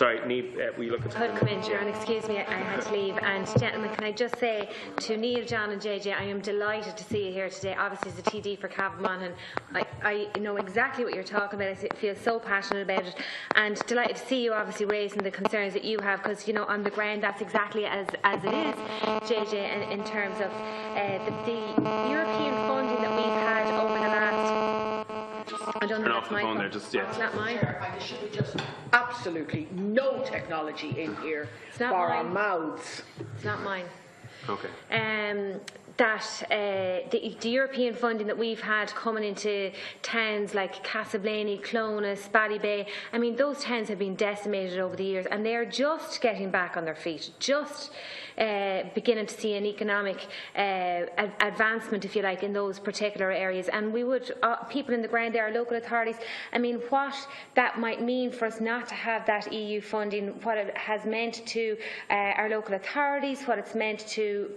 Sorry, Niamh, we look at I'll come in, Sharon. Excuse me, I had to leave. And gentlemen, can I just say to Neil, John and JJ, I am delighted to see you here today. Obviously, as a TD for Cavan Monaghan, I know exactly what you're talking about. I feel so passionate about it, and delighted to see you obviously raising the concerns that you have, because you know on the ground that's exactly as it is, JJ, in terms of the European funding that we've had over the last. I don't know if that's my phone. It's not mine. There should be just absolutely no technology in here for our mouths. It's not mine. Okay. That the European funding that we've had coming into towns like Castleblaney, Clonus, Ballybay, I mean, those towns have been decimated over the years, and they're just getting back on their feet, just beginning to see an economic advancement, if you like, in those particular areas. And we would, people in the ground there, our local authorities, I mean, what that might mean for us not to have that EU funding, what it has meant to our local authorities, what it's meant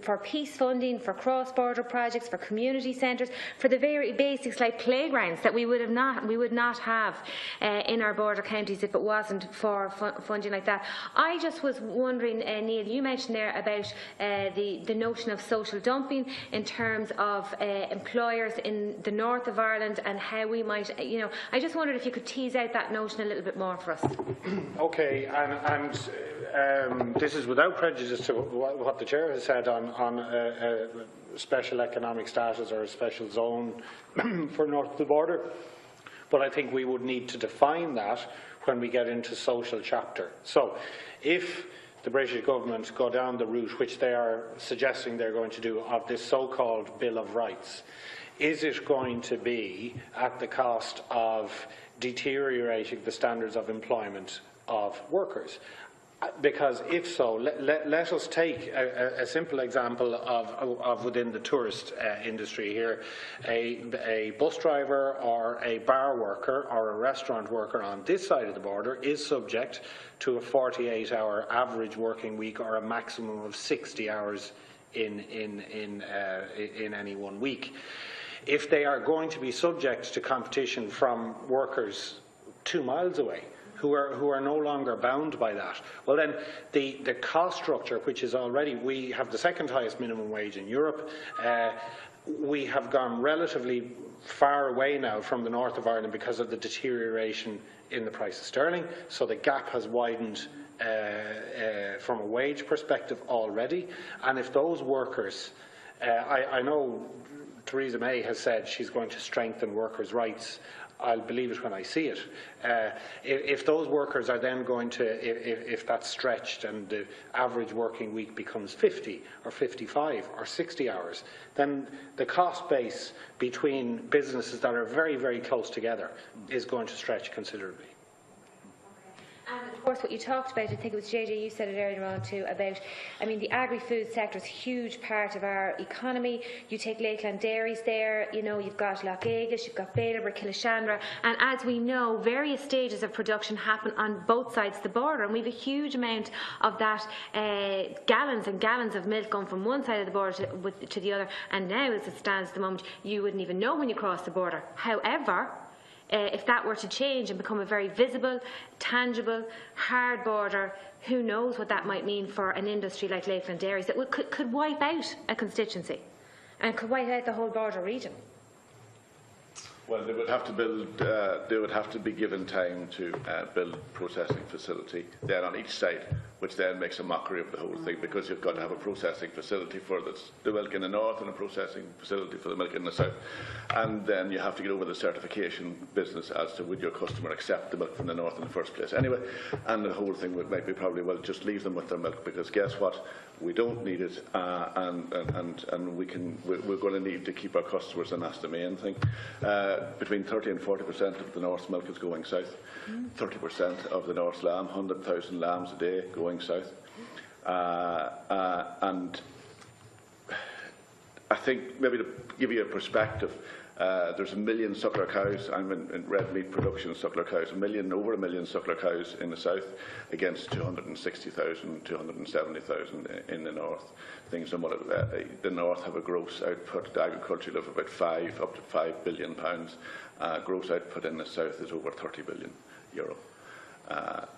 for peace funding, for cross-border projects, for community centres, for the very basics like playgrounds that we would not have in our border counties if it wasn't for funding like that. I just was wondering, Neil, you mentioned there about the notion of social dumping in terms of employers in the north of Ireland and how we might, you know, I just wondered if you could tease out that notion a little bit more for us. Okay, and this is without prejudice to what the Chair has said on special economic status or a special zone for north of the border, but I think we would need to define that when we get into social chapter. So if the British government go down the route which they are suggesting they're going to do of this so-called Bill of Rights, is it going to be at the cost of deteriorating the standards of employment of workers? Because if so, let us take a simple example of within the tourist industry here. A bus driver or a bar worker or a restaurant worker on this side of the border is subject to a 48-hour average working week or a maximum of 60 hours in any 1 week. If they are going to be subject to competition from workers 2 miles away, who are no longer bound by that, well then the cost structure, which is already, we have the second highest minimum wage in Europe, we have gone relatively far away now from the north of Ireland because of the deterioration in the price of sterling, so the gap has widened from a wage perspective already. And if those workers, I know Theresa May has said she's going to strengthen workers' rights. I'll believe it when I see it. If those workers are then going to, if that's stretched and the average working week becomes 50 or 55 or 60 hours, then the cost base between businesses that are very, very close together is going to stretch considerably. And of course what you talked about, I think it was JJ, you said it earlier on too, about, I mean, the agri-food sector is a huge part of our economy. You take Lakeland Dairies there, you know, you've got Loch Aegis, you've got Baylor, Killashandra, and as we know, various stages of production happen on both sides of the border, and we have a huge amount of that gallons and gallons of milk going from one side of the border to the other, and now as it stands at the moment, you wouldn't even know when you cross the border. However, if that were to change and become a very visible, tangible, hard border, who knows what that might mean for an industry like Lakeland Dairies that could wipe out a constituency and could wipe out the whole border region. Well, they would have to build. They would have to be given time to build processing facility then on each side, which then makes a mockery of the whole thing, because you've got to have a processing facility for the milk in the north and a processing facility for the milk in the south, and then you have to get over the certification business as to would your customer accept the milk from the north in the first place anyway, and the whole thing might be probably, well, just leave them with their milk, because guess what, we don't need it, and we're going to need to keep our customers, and that's the main thing. Between 30 and 40% of the North's milk is going south. 30% of the North's lamb, 100,000 lambs a day going south. And I think maybe to give you a perspective, there's 1 million suckler cows. I'm in red meat production, suckler cows. Over a million suckler cows in the south against 260,000, 270,000 in the north. Things the north have a gross output agricultural of about up to £5 billion. Gross output in the south is over €30 billion.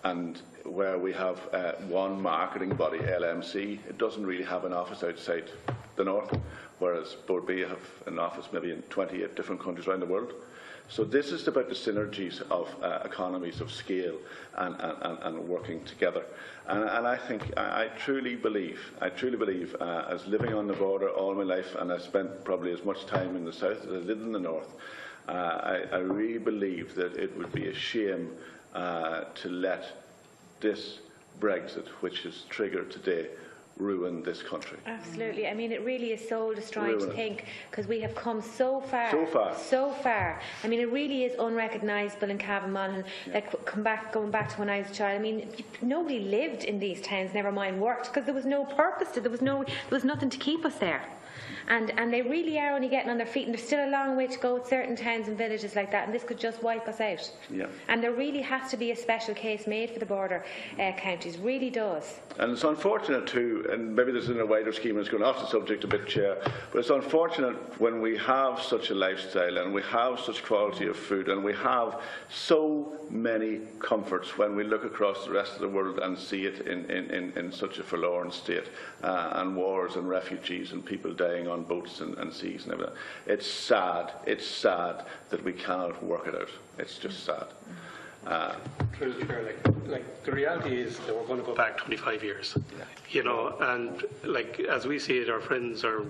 And where we have one marketing body, LMC, it doesn't really have an office outside the north, whereas Board B have an office maybe in 28 different countries around the world. So this is about the synergies of economies of scale and working together. And I think, I truly believe, as living on the border all my life, and I spent probably as much time in the south as I did in the north, I really believe that it would be a shame to let this Brexit, which is triggered today, ruin this country. Absolutely. I mean, it really is soul destroying to think, because we have come so far. So far. I mean, it really is unrecognisable in Cavan Monaghan. Like, going back to when I was a child, I mean, nobody lived in these towns, never mind worked, because there was no purpose to it. There was nothing to keep us there. And they really are only getting on their feet, and there's still a long way to go with certain towns and villages like that, and this could just wipe us out. Yeah. And there really has to be a special case made for the border counties, really does. And it's unfortunate too, and maybe this is in a wider scheme and it's going off the subject a bit, Chair, but it's unfortunate when we have such a lifestyle and we have such quality of food and we have so many comforts when we look across the rest of the world and see it in such a forlorn state, and wars and refugees and people dying on boats and seas and everything. It's sad that we cannot work it out. It's just sad. Through the chair, like the reality is that we're going to go back 25 years, you know, and like as we see it, our friends, our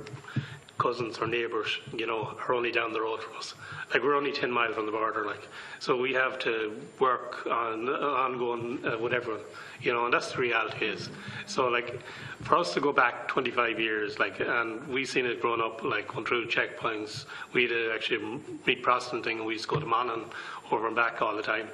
cousins, our neighbours, you know, are only down the road from us. Like, we're only 10 miles from the border, like, so we have to work on ongoing with everyone, you know, and that's the reality is. So, like, for us to go back 25 years, like, and we've seen it growing up, like, going through checkpoints. We had actually meat processing, and we used to go to Monaghan over and back all the time,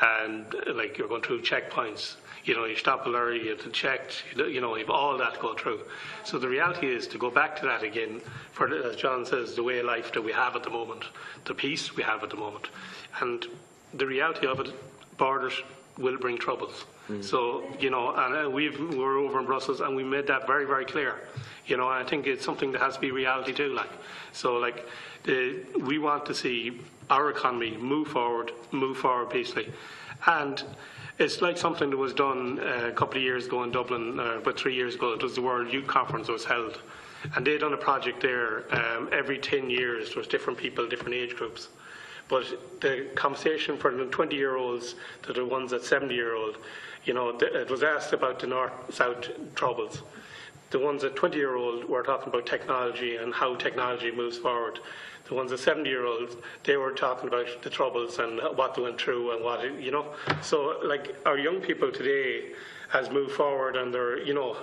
and like, you're going through checkpoints. You know, you stop a lorry, you have to check, you know, you have all that to go through. So the reality is to go back to that again, for, as John says, the way of life that we have at the moment, the peace we have at the moment. And the reality of it, borders will bring troubles. So, you know, and we're over in Brussels and we made that very, very clear. You know, I think it's something that has to be reality too, like. So, like, we want to see our economy move forward peacefully. And it's like something that was done a couple of years ago in Dublin, about 3 years ago. It was the World Youth Conference that was held. And they had done a project there. Every 10 years, there was different people, different age groups. But the conversation for the 20-year-olds to the ones at 70-year-old, you know, it was asked about the north-south troubles. The ones at 20-year-old were talking about technology and how technology moves forward. The ones at 70-year-olds, they were talking about the troubles and what they went through and what, you know. So, like, our young people today has moved forward, and they're, you know,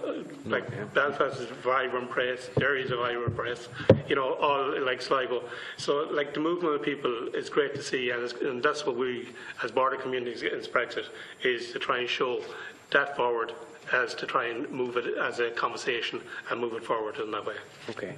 like, Belfast is a vibrant place, Derry is a vibrant place, you know, all like Sligo. So, like, the movement of people is great to see, and that's what we, as Border Communities Against Brexit, is to try and show that forward, as to try and move it as a conversation and move it forward in that way. Okay.